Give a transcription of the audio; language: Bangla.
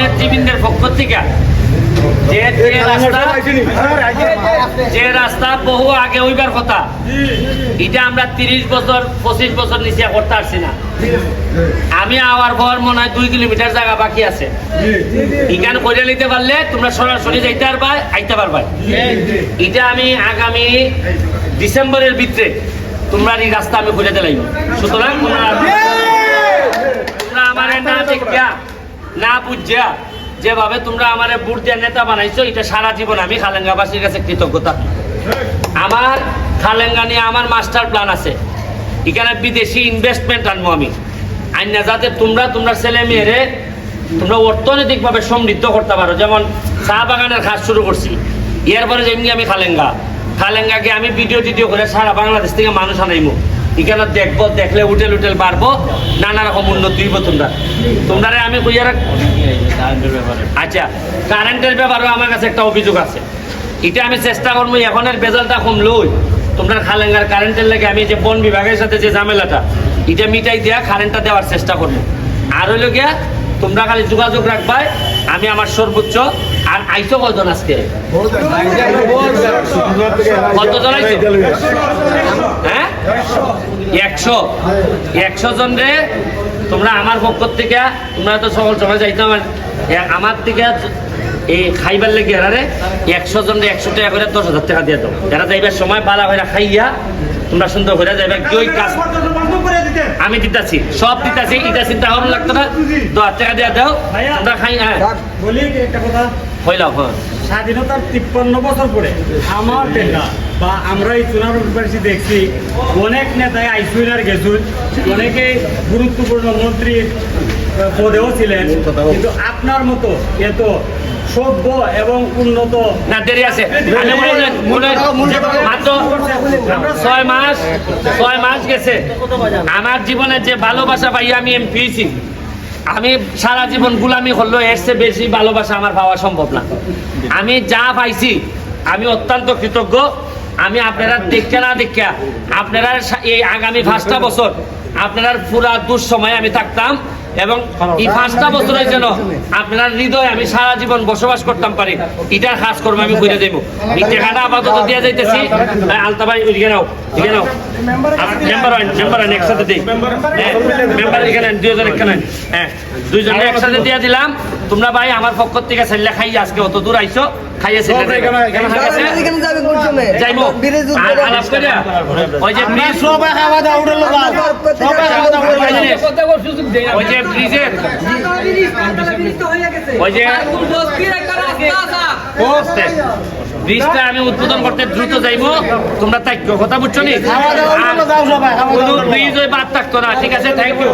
নেতৃবৃন্দের পক্ষ থেকে যে রাস্তা বহু আগে হইবার কথা, এটা আমরা 30 বছর 25 বছর নিচে করতে পারছি না। আমি আওয়ার পর মনে হয় 2 কিলোমিটার জায়গা বাকি আছে, এখানে করে নিতে পারলে তোমরা সরাসরি যাইতে পারবা, আইতে পারবা। এটা আমি আগামী ডিসেম্বরের ভিতরে তোমরা এই রাস্তা আমি করে দিলাম। সুতরাং তোমরা আমার না দেখা না বুঝা যেভাবে তোমরা আমার বুট দিয়ে নেতা বানাইছো, এটা সারা জীবন আমি খালেঙ্গাবাসীর কাছে কৃতজ্ঞতা। আমার খালেঙ্গা নিয়ে আমার মাস্টার প্ল্যান আছে, এখানে বিদেশি ইনভেস্টমেন্ট আনবো আমি আইনা, যাতে তোমরা ছেলে মেয়েরে তোমরা অর্থনৈতিকভাবে সমৃদ্ধ করতে পারো। যেমন চা বাগানের কাজ শুরু করছি, এরপরে যেমনি আমি খালেঙ্গাকে আমি ভিডিও করে সারা বাংলাদেশ থেকে মানুষ আনাইমো, এখানে দেখবো, দেখলে উটেল বাড়বো, নানা রকম উন্নতি হইব। তোমরা আমি কইয়ার আচ্ছা, কারেন্টের ব্যাপারেও আমার কাছে একটা অভিযোগ আছে, এটা আমি চেষ্টা করবো এখনের বেজালটা কম লই তোমরা খালেঙ্গার কারেন্টের লাগে আমি যে বন বিভাগের সাথে যে ঝামেলাটা এটা মিটাই দেওয়া, কারেন্টটা দেওয়ার চেষ্টা করবো। আর হইল গিয়া তোমরা খালি যোগাযোগ রাখবাই, আমি আমার সর্বোচ্চ। আর আইসো কজন আজকে? কতজন আইসো? হ্যাঁ, 100 জন রে তোমরা আমার পক্ষ থেকে, তোমরা তো সকল সময় যাইতে আমার থেকে এই খাইবার লেগে এরারে 100 জন রে 100 টাকা করে 10,000 টাকা দিয়ে দাও। এরা যাইবার সময় বালা হইরা খাইয়া তোমরা সুন্দর করে যাইবে। ওই কাজ আমি দিতাছি, সব দিতাছি, এটা চিন্তা ভাবনা লাগতো না। 10,000 টাকা দিয়ে দাও, তোমরা খাই। হ্যাঁ বলি একটা কথা, হইলাম। স্বাধীনতার 53 বছর পরে আমার দেখা বা আমরা এই চুনার পাশে দেখছি অনেক নেতাই আইসুইনার গেছুন, অনেকে গুরুত্বপূর্ণ মন্ত্রীর পদেও ছিলেন, কিন্তু আপনার মতো এত সভ্য এবং উন্নত না দেরি আছে। মাত্র 6 মাস গেছে আমার জীবনে যে ভালোবাসা পাই আমি এমপিছি। আমি সারা জীবন গুলামি হলো, এর চেয়ে বেশি ভালোবাসা আমার পাওয়া সম্ভব না। আমি যা পাইছি আমি অত্যন্ত কৃতজ্ঞ। আমি আপনারা দেখতে না দেখা আপনারা এই আগামী 5টা বছর আপনারা পুরা দুঃসময় আমি থাকতাম, এবং এই 5টা বছরের জন্য আপনার হৃদয়ে আমি সারা জীবন বসবাস করতাম পারি, এটার কাজ করবো আমি করে দেবো। এই টাকাটা আপাতত দিয়ে যাইতেছি। আলতা ভাই ওইদিকে নাও, এদিকে নাও, মেম্বার হয় একসাথে দিই। হ্যাঁ মেম্বার এখানে 2 জন এখানে, হ্যাঁ 2 জন একসাথে দিয়ে দিলাম। তোমরা ভাই আমার পক্ষ থেকে ছেলে খাই, আজকে অত দূর আইসো, খাইয়ে ছেলে যাইবো। ওই যে ব্রিজের ব্রিজটা আমি উদ্বোধন করতে দ্রুত যাইবো, তোমরা তাই কথা বুঝছো নি? ব্রিজ ওই বাদ থাকতো না। ঠিক আছে, থ্যাংক ইউ।